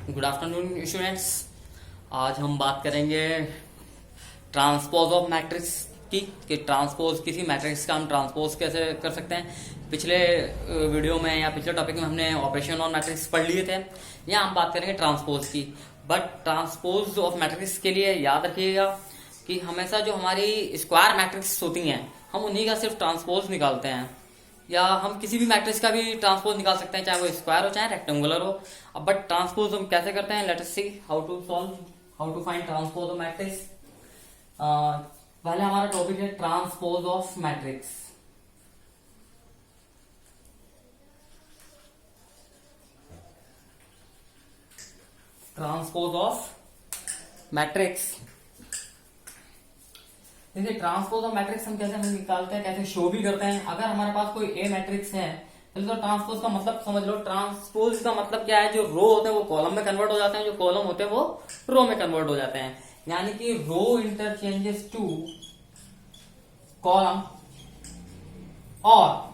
Good afternoon students. आज हम बात करेंगे ट्रांसपोज ऑफ मैट्रिक्स की कि ट्रांसपोज किसी मैट्रिक्स का हम ट्रांसपोज कैसे कर सकते हैं। पिछले वीडियो में या पिछले टॉपिक में हमने ऑपरेशन ऑन मैट्रिक्स पढ़ लिए थे। यहाँ हम बात करेंगे ट्रांसपोज की। बट ट्रांसपोज ऑफ मैट्रिक्स के लिए याद रखिएगा कि हमेशा जो हमारी स्क्वायर मैट्रिक्स होती हैं हम उन्हीं का सिर्फ ट्रांसपोज निकालते हैं, या हम किसी भी मैट्रिक्स का भी ट्रांसपोज निकाल सकते हैं, चाहे वो स्क्वायर हो चाहे रेक्टेंगुलर हो। अब बट ट्रांसपोज हम कैसे करते हैं, let us see how to find transpose of matrix. पहले हमारा टॉपिक है transpose of matrix. Transpose of matrix, देखिए ट्रांसपोज ऑफ मैट्रिक्स हम कैसे निकालते हैं, कैसे शो भी करते हैं। अगर हमारे पास कोई ए मैट्रिक्स है तो ट्रांसपोज का मतलब समझ लो। ट्रांसपोज का मतलब क्या है, जो रो होते हैं वो कॉलम में कन्वर्ट हो जाते हैं, जो कॉलम होते हैं वो रो में कन्वर्ट हो जाते हैं। यानी कि रो इंटरचेंजेस टू कॉलम, और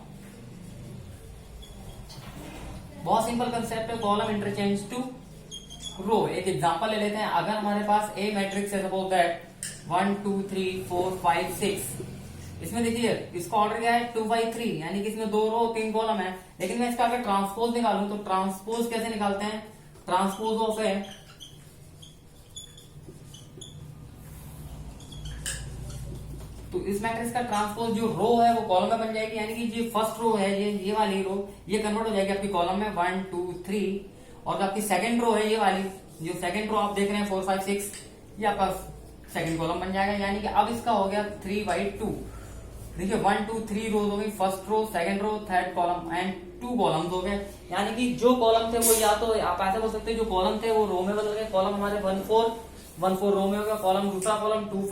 बहुत सिंपल कंसेप्ट है, कॉलम इंटरचेंज टू रो। एक एग्जांपल ले लेते हैं। अगर हमारे पास ए मैट्रिक्स है, सपोज दैट 1 2 3 4 5 6, इसमें देखिए इसका ऑर्डर क्या है 2 by 3, यानी कि इसमें 2 रो 3 कॉलम है। लेकिन मैं इसका अगर ट्रांसपोज निकालूं तो ट्रांसपोज कैसे निकालते हैं, ट्रांसपोज ऑफ ए, तो इस मैट्रिक्स का ट्रांसपोज जो रो है वो कॉलम में बन जाएगी। यानी कि जो फर्स्ट रो है ये वाली रो ये कन्वर्ट हो जाएगी आपकी कॉलम में 1 2 3, और आपकी सेकंड रो है ये वाली, जो सेकंड रो आप देख रहे हैं 4 5 6, ये आपका सेकंड कॉलम बन जाएगा। यानी कि अब इसका हो गया 3 by 2। देखिए 1 2 3 रोज हो गई, first row second row third column and 2 columns हो गए। यानी कि जो कॉलम थे वो, या तो आप ऐसे बोल सकते हैं जो कॉलम थे वो रो में बदल गए। कॉलम हमारे 1 4 रो में हो गया, कॉलम दूसरा कॉलम 2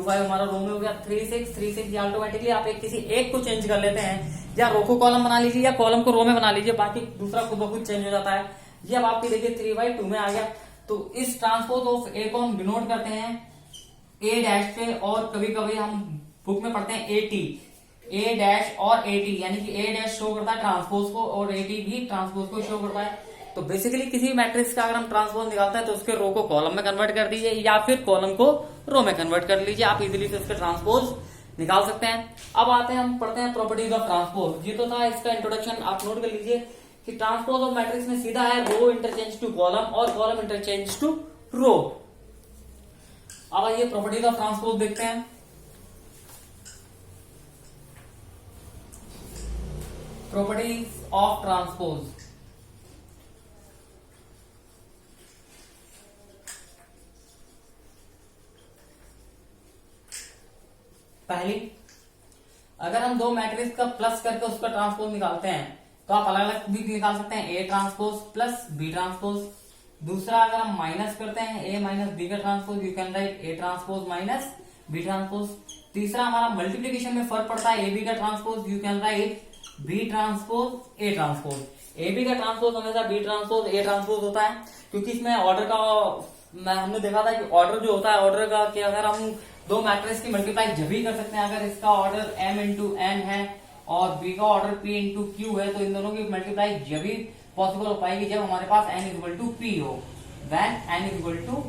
5 हमारा रो में हो गया, 3 6 ये ऑटोमेटिकली आप किसी एक को चेंज कर लेते हैं, या रो को कॉलम बना लीजिए या कॉलम को रो में बना लीजिए, बाकी दूसरा खुद ब खुद चेंज हो जाता है। ये अब आपकी देखिए 3 by 2 में आ गया। तो इस ट्रांसपोज ऑफ ए को हम डिनोट करते हैं ए डैश पे, और कभी कभी हम बुक में पढ़ते हैं एटी, ए डैश और एटी, यानी कि ए डैश शो करता है ट्रांसपोज को और एटी भी ट्रांसपोज को शो करता है। तो बेसिकली किसी मैट्रिक्स का अगर हम ट्रांसपोज निकालते हैं तो उसके रो को कॉलम में कन्वर्ट कर दीजिए, या फिर कॉलम को रो में कन्वर्ट कर लीजिए। आप इजीली से उसके ट्रांसपोज निकाल सकते हैं। अब आते हैं, हम पढ़ते हैं प्रॉपर्टीज ऑफ ट्रांसपोज। ये तो था इसका इंट्रोडक्शन, आप नोट कर लीजिए कि ट्रांसपोज ऑफ मैट्रिक्स में सीधा है रो इंटरचेंज टू कॉलम और कॉलम इंटरचेंज टू रो। अब आइए प्रॉपर्टीज ऑफ ट्रांसपोज देखते हैं। प्रॉपर्टीज ऑफ ट्रांसपोज, पहली, अगर हम दो मैट्रिक्स का प्लस करके उसका ट्रांसपोज निकालते हैं तो आप अलग अलग भी निकाल सकते हैं, A transpose plus B transpose. दूसरा, अगर हम माइनस करते हैं ए माइनस बी का transpose, you can write A transpose minus B transpose. तीसरा, हमारा मल्टीप्लीकेशन में फर्क पड़ता है, ए बी का transpose, you can write B transpose A transpose. A B का ट्रांसपोज हमेशा बी ट्रांसपोज ए ट्रांसपोज होता है, क्योंकि इसमें ऑर्डर का, हमने देखा था कि ऑर्डर जो होता है ऑर्डर का, कि अगर हम दो मैट्रिक्स की मल्टीप्लाई जब ही कर सकते हैं अगर इसका ऑर्डर m इंटू n है और b का ऑर्डर p इंटू q है, तो इन दोनों की मल्टीप्लाई जब ही पॉसिबल हो पाएगी जब हमारे पास n इक्वल टू p हो, then n equal to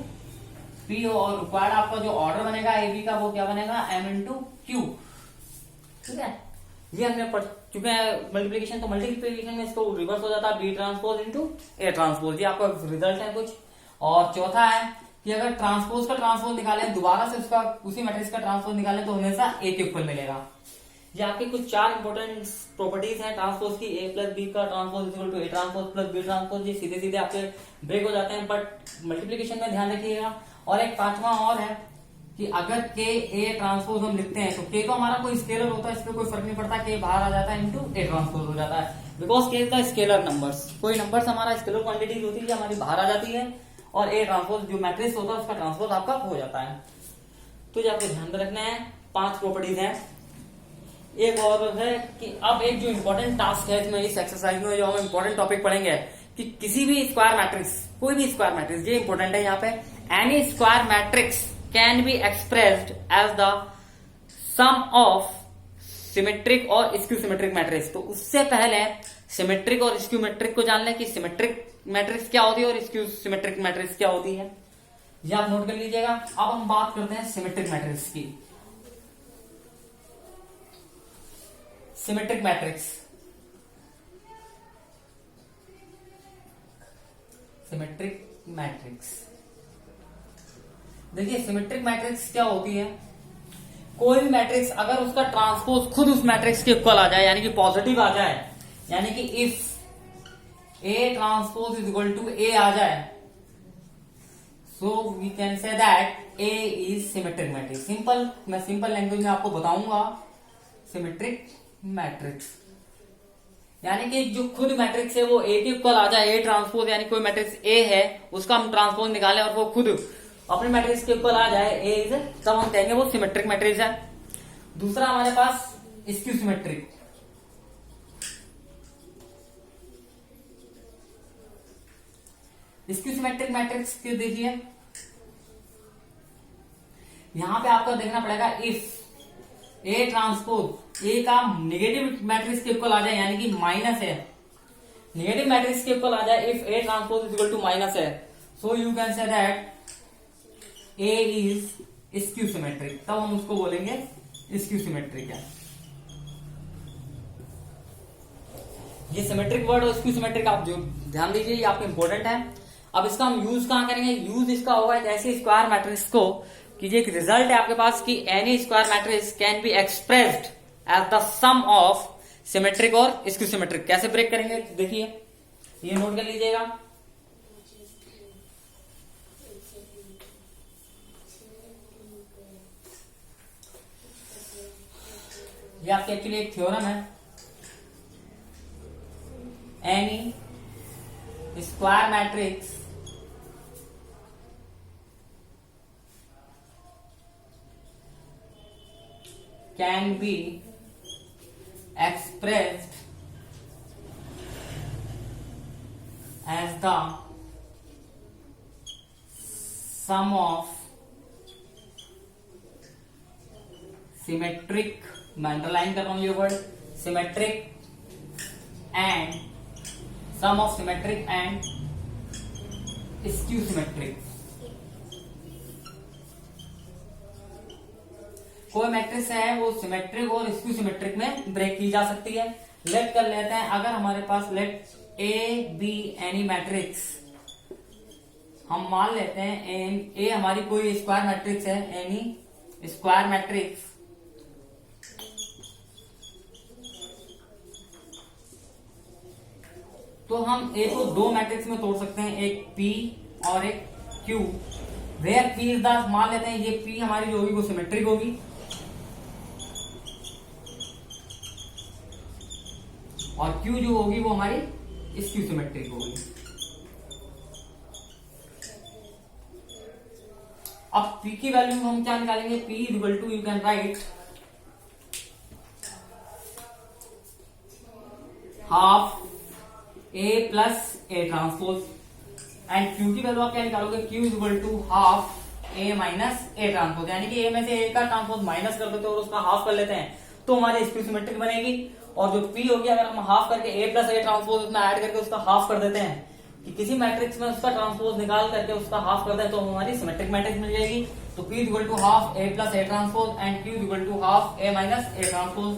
p हो। और रिक्वायर्ड आपका जो ऑर्डर बनेगा ए बी का वो क्या बनेगा, m इंटू क्यू। ठीक है, ये हमने पढ़ चुके हैं मल्टीप्लीकेशन। तो मल्टीप्लीकेशन में इसको रिवर्स हो जाता है B transpose into A transpose, ये आपका रिजल्ट है कुछ। और चौथा है कि अगर ट्रांसपोज का ट्रांसपोज निकाले, दोबारा से उसका उसी मैट्रिक्स का ट्रांसपोज निकाले तो हमेशा ए के इक्वल मिलेगा। ये आपके कुछ 4 इंपॉर्टेंट प्रॉपर्टीज हैं ट्रांसपोज की। ए प्लस बी का transpose equal to A transpose plus B transpose, ये सीधे सीधे आपके ब्रेक हो जाते हैं, बट मल्टीप्लीकेशन में ध्यान रखिएगा। और एक पांचवा और है कि अगर के ए ट्रांसपोज हम लिखते हैं तो के तो हमारा कोई स्केलर होता है, इसमें कोई फर्क नहीं पड़ता, के बाहर आ जाता है इंटू ए ट्रांसपोज हो जाता है, बिकॉज के इज द स्केलर नंबर्स। कोई नंबर्स हमारा स्केलर क्वांटिटीज होती है हमारी बाहर आ जाती है, और ए ट्रांसपोज जो मैट्रिक्स होता है उसका ट्रांसपोज आपका हो जाता है। तो ये आपको ध्यान में रखना है, 5 प्रॉपर्टीज हैं। एक और है कि अब एक जो इंपॉर्टेंट टास्क है इसमें, इस एक्सरसाइज में जो हम इंपॉर्टेंट टॉपिक पढ़ेंगे कि किसी भी स्क्वायर मैट्रिक्स, कोई भी स्क्वायर मैट्रिक्स, ये इंपॉर्टेंट है यहाँ पे, any square matrix can be expressed as the sum of symmetric और स्क्यू सिमेट्रिक मैट्रिक्स। तो उससे पहले सिमेट्रिक और स्क्यूमेट्रिक को जान लें कि सिमेट्रिक मैट्रिक्स क्या होती है और स्क्यू सिमेट्रिक मैट्रिक्स क्या होती है, ये आप नोट कर लीजिएगा। अब हम बात करते हैं सिमेट्रिक मैट्रिक्स की। सिमेट्रिक मैट्रिक्स, सिमेट्रिक मैट्रिक्स देखिए, सिमेट्रिक मैट्रिक्स क्या होती है? कोई भी मैट्रिक्स अगर उसका ट्रांसपोज खुद उस मैट्रिक्स के इक्वल आ जाए, यानी कि पॉजिटिव आ जाए, यानी कि if A transpose is equal to A आ जाए, so we can say that A is symmetric matrix. Simple, मैं सिंपल लैंग्वेज में आपको बताऊंगा। सिमेट्रिक मैट्रिक्स यानी कि जो खुद मैट्रिक्स है वो ए के इक्वल आ जाए, ए ट्रांसपोज, यानी कोई मैट्रिक्स ए है उसका हम ट्रांसपोज निकालें और वो खुद अपने मैट्रिक्स के इक्वल आ जाए, ए इज, तब हम कहेंगे वो सिमेट्रिक मैट्रिक्स है। दूसरा हमारे पास skew symmetric. Skew symmetric matrix के देखिए, यहां पे आपको देखना पड़ेगा इफ ए ट्रांसपोज ए का नेगेटिव मैट्रिक्स के इक्वल आ जाए, यानी कि माइनस है, नेगेटिव मैट्रिक्स के इक्वल आ जाए, if A transpose is equal to minus है, so you can say that A is skew symmetric, तब हम उसको बोलेंगे स्क्यू सिमेट्रिक है। ये सिमेट्रिक वर्ड और स्क्यू सिमेट्रिक आप जो ध्यान दीजिए, ये आपको इंपॉर्टेंट है। अब इसका हम यूज कहां करेंगे? यूज इसका होगा एक ऐसे स्क्वायर मैट्रिक्स को कि ये एक रिजल्ट है आपके पास कि any square matrix can be expressed as the sum of symmetric और स्क्यू सिमेट्रिक। कैसे ब्रेक करेंगे देखिए, ये नोट कर लीजिएगा। ये आपके एक्चुअली एक थ्योरम है, any square matrix can be expressed as the sum of symmetric, मैं अंडरलाइन कर रहा हूं ये word, symmetric and sum of symmetric and skew symmetric. कोई मैट्रिक्स है वो सिमेट्रिक और स्क्यू सिमेट्रिक में ब्रेक की जा सकती है। लेट कर लेते हैं, अगर हमारे पास let A be any matrix, हम मान लेते हैं ए हमारी कोई स्क्वायर मैट्रिक्स है, एनी स्क्वायर मैट्रिक्स, तो हम ए को दो मैट्रिक्स में तोड़ सकते हैं, एक पी और एक Q. Where P is the, मान लेते हैं ये पी हमारी जो होगी वो सिमेट्रिक होगी और क्यू जो होगी वो हमारी स्क्यू सिमेट्रिक होगी। अब पी की वैल्यू हम क्या निकालेंगे? P is equal to, you can write half A plus A transpose, and Q की वैल्यू आप क्या निकालोगे? Q is equal to half A minus A transpose, यानी कि ए में से ए का ट्रांसपोज माइनस कर देते हैं और उसका हाफ कर लेते हैं तो हमारी स्क्यू सिमेट्रिक बनेगी। और जो पी होगी अगर हम हाफ करके ए प्लस ए ट्रांसपोज उसमें ऐड करके उसका हाफ कर देते हैं, कि किसी मैट्रिक्स में उसका ट्रांसपोज निकाल करके उसका हाफ कर दें तो हमारी सिमेट्रिक मैट्रिक्स मिल जाएगी। तो P equal to half A plus A transpose and Q equal to half A minus A transpose.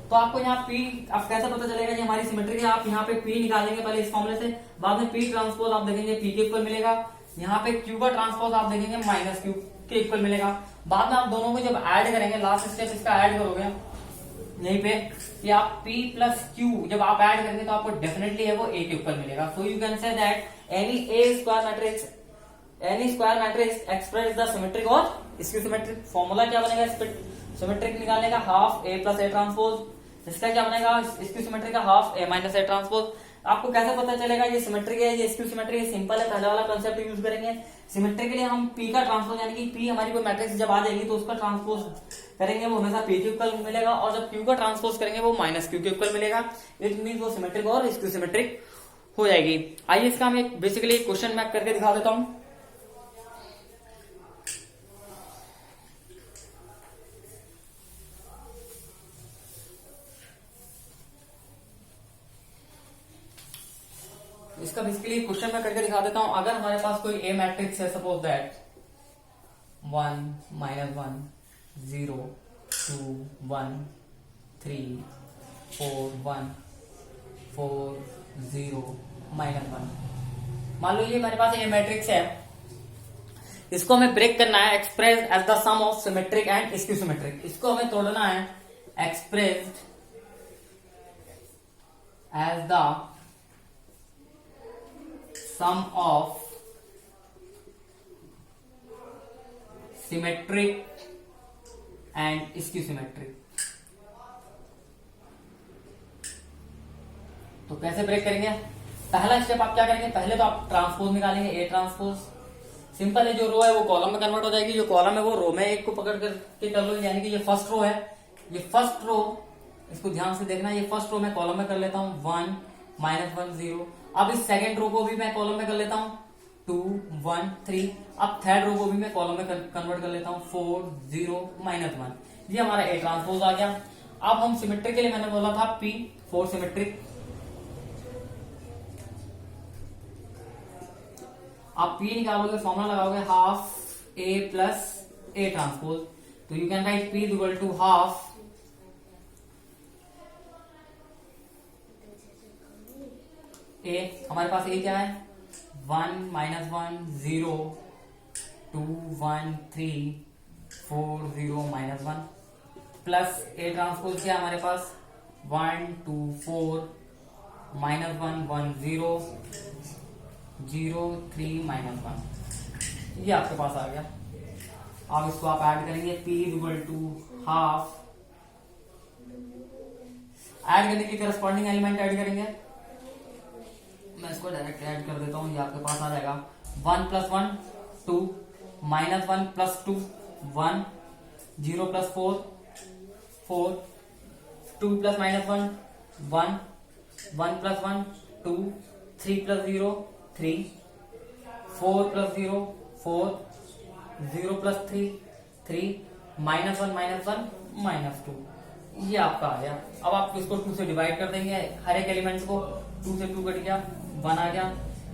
तो आपको यहाँ पी अब कैसे पता चलेगा कि हमारी सिमेट्रिक है? आप यहाँ पे पी निकालेंगे पहले इस फॉर्मूले से, बाद में पी ट्रांसपोज आप देखेंगे पी के इक्वल मिलेगा, यहाँ पे क्यू का ट्रांसपोज आप देखेंगे माइनस क्यू के इक्वल मिलेगा। बाद में आप दोनों को जब ऐड करेंगे, लास्ट स्टेप इसका ऐड करोगे यहीं पे कि आप P प्लस Q जब आप ऐड करेंगे तो आपको डेफिनेटली है वो A के ऊपर मिलेगा। सो you can say that any A square matrix, any square matrix express the symmetric और स्क्यू सिमेट्रिक। फॉर्मूला क्या बनेगा इस पे सिमेट्रिक निकालने का? Half A plus A transpose. इसका क्या बनेगा? स्क्यू सिमेट्रिक का half A minus A transpose. आपको कैसे पता चलेगा ये सिमेट्रिक है ये स्क्यू सिमेट्रिक है? सिंपल है, पहले वाला कंसेप्ट यूज करेंगे। सिमेट्रिक के लिए हम P का ट्रांसपोज, यानी कि P हमारी कोई मैट्रिक्स जब आ जाएगी तो उसका ट्रांसपोज करेंगे वो हमेशा P के इक्वल मिलेगा, और जब Q का ट्रांसपोज करेंगे वो माइनस Q के इक्वल मिलेगा। इट मीन वो सिमेट्रिक और स्क्यू सिमेट्रिक हो जाएगी। आइए इसका हम एक बेसिकली क्वेश्चन मैं करके दिखा देता हूं। इसका बेसिकली क्वेश्चन मैं करके दिखा देता हूं। अगर हमारे पास कोई ए मैट्रिक्स है, सपोज दैट 1 -1 0 2 1 3 4 1 4 0 -1, मान लो ये मेरे पास ए मैट्रिक्स है। इसको हमें ब्रेक करना है, express as the sum of symmetric and skew symmetric. इसको हमें तोड़ना है, expressed as the sum of symmetric and skew symmetric. तो कैसे ब्रेक करेंगे? पहला स्टेप आप क्या करेंगे, पहले तो आप ट्रांसपोज निकालेंगे, ए ट्रांसपोज। सिंपल है, जो रो है वो कॉलम में कन्वर्ट हो जाएगी, जो कॉलम है वो रो में एक को पकड़ करके कर लो। यानी कि ये फर्स्ट रो है, ये फर्स्ट रो, इसको ध्यान से देखना, ये फर्स्ट रो मैं कॉलम में कर लेता हूं 1 -1 0। अब इस सेकेंड रो को भी मैं कॉलम में कर लेता हूं 2 1 3। अब थर्ड रो को भी मैं कॉलम में कन्वर्ट कर लेता हूं 4 0 -1। ये हमारा ए ट्रांसपोज आ गया। अब हम सिमेट्रिक के लिए मैंने बोला था P, 4 सिमेट्रिक। आप P निकालोगे, फॉर्मूला लगाओगे half A plus A transpose. तो you can write P equal to half A। हमारे पास A क्या है, 1 -1 0 2 1 3 4 0 -1 प्लस A ट्रांसपोज क्या है हमारे पास 1 2 4 -1 1 0 0 3 -1। ये आपके पास आ गया। अब इसको आप ऐड करेंगे, P equal to half, add करने की करस्पॉन्डिंग एलिमेंट ऐड करेंगे। मैं इसको डायरेक्ट ऐड कर देता हूं, ये आपके पास आ जाएगा 1 + 1 2 -1 + 2 1 0 + 4 4 2 + -1 1 1 + 1 2 3 + 0 3 4 + 0 4 0 + 3 3 -1 -1 -2। ये आपका आ गया। अब आप इसको 2 से डिवाइड कर देंगे, हर एक एलिमेंट्स को। 2 से 2 कट गया, 1 आ गया।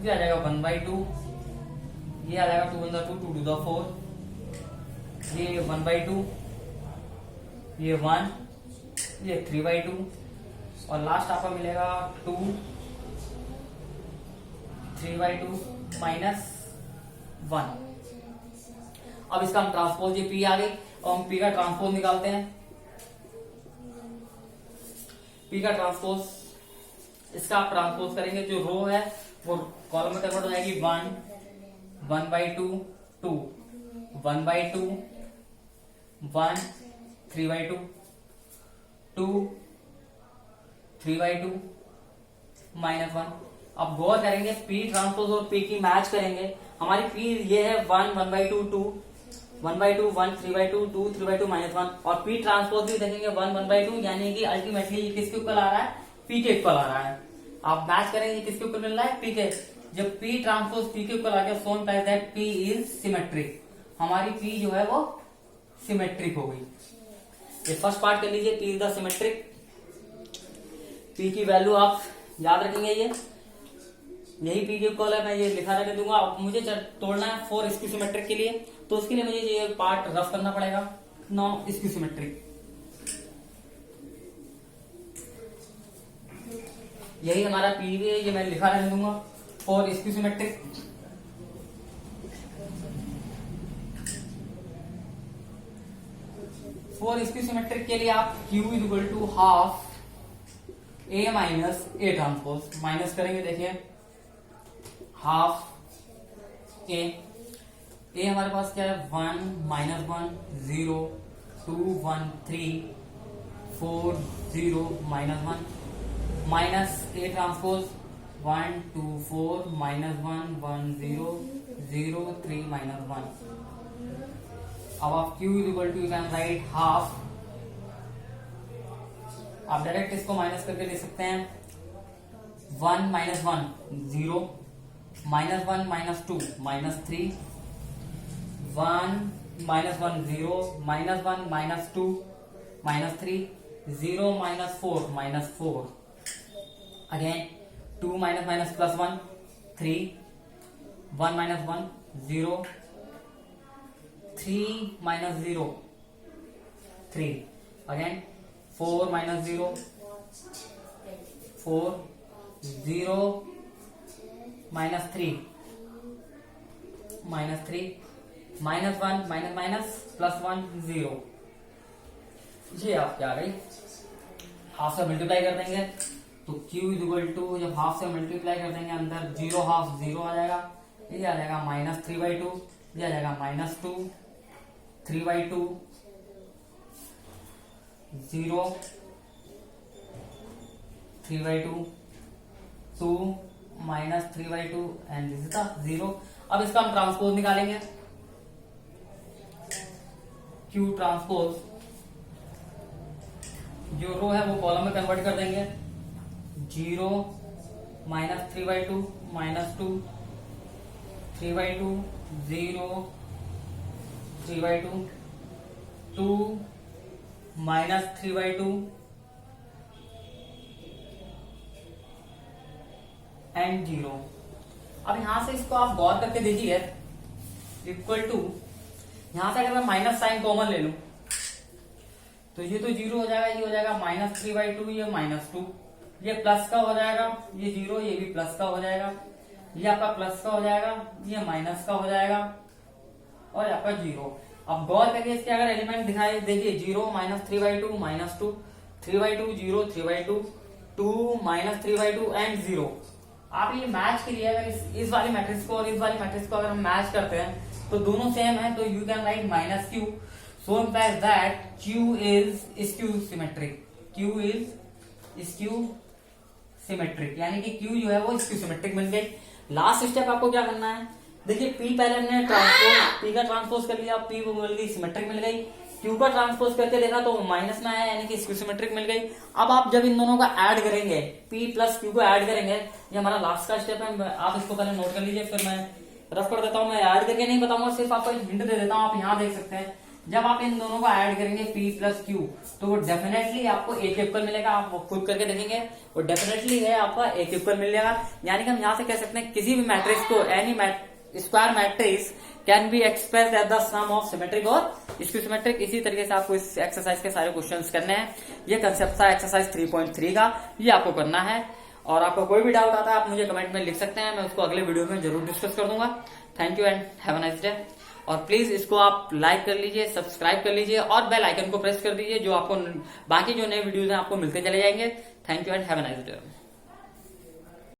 ये आ जाएगा 1/2। ये आ जाएगा 2 × 2 2 to the 4। ये 1/2, ये 1, ये 3/2 और लास्ट आपको मिलेगा 2 3/2 -1। अब इसका हम ट्रांसपोज, ये P आ गई और हम P का ट्रांसपोज निकालते हैं। P का ट्रांसपोज, इसका आप ट्रांसपोज करेंगे, जो रो है वो कॉलम में कन्वर्ट हो जाएगी 1 1/2 2 1/2 1 3/2 2 3/2 -1। अब गौर करेंगे, P ट्रांसपोज और P की मैच करेंगे। हमारी P ये है 1 1/2 2 1/2 1 3/2 2 3/2 -1 और P ट्रांसपोज भी देखेंगे 1 1/2, यानी कि अल्टीमेटली ये किसके इक्वल आ रहा है, P के इक्वल आ रहा है। आप मैच करेंगे, किसके इक्वल मिल रहा है, P के। जब P ट्रांसपोज P के इक्वल आ गया, soon type that P is symmetric. हमारी P जो है वो सिमेट्रिक हो गई। ये फर्स्ट पार्ट कर लीजिए, P is the symmetric. P की वैल्यू आप याद रखेंगे, ये यही P के इक्वल है, मैं ये लिखा रहने दूंगा। अब मुझे तोड़ना है 4 स्क्यू सिमेट्रिक के लिए, तो उसके लिए मुझे ये पार्ट रफ करना पड़ेगा। 9 स्क्यू सिमेट्रिक, यही हमारा P भी है, ये मैं लिखा रहने दूंगा। 4 स्क्यू सिमेट्रिक, के लिए आप Q equal to half A minus A transpose. Minus करेंगे, देखिए हाफ A हमारे पास क्या है 1 -1 0 2 1 3 4 0 -1 माइनस A ट्रांसपोज 1 2 4 -1 1 0 0 3 -1। अब आप Q equal to, you can write half. आप डायरेक्ट इसको माइनस करके दे सकते हैं। 1 -1 0 -1 -2 -3 1 -1 0 -1 -2 -3 0 -4 -4 again 2 -+ 1 3, 1 minus 1 0, 3 minus 0 3, again 4 minus 0 4, 0 minus 3 minus 3, minus 1 minus minus plus 1 0। ये आपकी आ गई। हाफ से मल्टीप्लाई कर देंगे तो q इक्वल टू, जब हाफ से मल्टीप्लाई कर देंगे अंदर 0 हाफ 0 आ जाएगा, ये आ जाएगा -3/2, ये आ जाएगा -2 3/2 0 3/2 2 -3/2 एंड दिस इज द 0। अब इसका हम ट्रांसपोज निकालेंगे। Q ट्रांसपोज जो रो है वो कॉलम में कन्वर्ट कर देंगे। 0 -3/2 -2 3/2 0 3/2 2 -3/2 एंड 0। अब यहां से इसको आप गौर करके देखिए, इक्वल टू, यहां से अगर मैं माइनस साइन कॉमन ले लूं तो ये तो 0 हो जाएगा, ये हो जाएगा -3/2, ये -2, ये प्लस का हो जाएगा, ये 0, ये भी प्लस का हो जाएगा, ये आपका प्लस का हो जाएगा, ये माइनस का हो जाएगा और आपका 0। अब गौर करके इसके अगर एलिमेंट दिखाई देखिए, 0 -3/2 -2 3/2 0 3/2 2 -3/2 एंड 0। आप ये मैच के लिए अगर इस वाली मैट्रिक्स को और इस वाली मैट्रिक्स को अगर हम मैच करते हैं तो दोनों सेम है, तो you can right -q, so implies that q is skew symmetric, q is skew symmetric, यानी कि q जो है वो skew symmetric बन गई। लास्ट स्टेप आपको क्या करना है, देखिए p पहले हमने ट्रांसपोज, p का ट्रांसपोज कर लिया, p को मिल गई सिमेट्रिक मिल गई, q का ट्रांसपोज करके देखा तो माइनस में आया, यानी कि स्क्यू सिमेट्रिक मिल गई। अब आप जब इन दोनों का ऐड करेंगे, p प्लस q को ऐड करेंगे, ये हमारा लास्ट का स्टेप है, आप इसको पहले नोट कर लीजिए, फिर मैं रफ कर देता हूं। मैं ऐड करके नहीं बताऊंगा, सिर्फ आपको एक हिंट दे देता हूं। आप यहाँ देख सकते हैं, जब आप इन दोनों को ऐड करेंगे p प्लस q तो वो डेफिनेटली आपको एक इक्वल मिलेगा। आप वो खुद करके देखेंगे, वो डेफिनेटली है आपका एक इक्वल मिल जाएगा। यानी कि हम यहाँ से कह सकते हैं किसी भी मैट्रिक्स को, any square matrix can be express at the sum of symmetric और स्क्यू सिमेट्रिक। इसी तरीके से आपको इस एक्सरसाइज के सारे क्वेश्चंस करने हैं। ये कंसेप्ट था एक्सरसाइज 3.3 का, ये आपको करना है। और आपको कोई भी डाउट आता है आप मुझे कमेंट में लिख सकते हैं, मैं उसको अगले वीडियो में जरूर डिस्कस कर दूंगा। Thank you and have a nice day. और प्लीज इसको आप लाइक कर लीजिए, सब्सक्राइब कर लीजिए और बेल आइकन को प्रेस कर दीजिए, जो आपको बाकी जो नए वीडियोज हैं आपको मिलते चले जाएंगे। Thank you and have a nice day.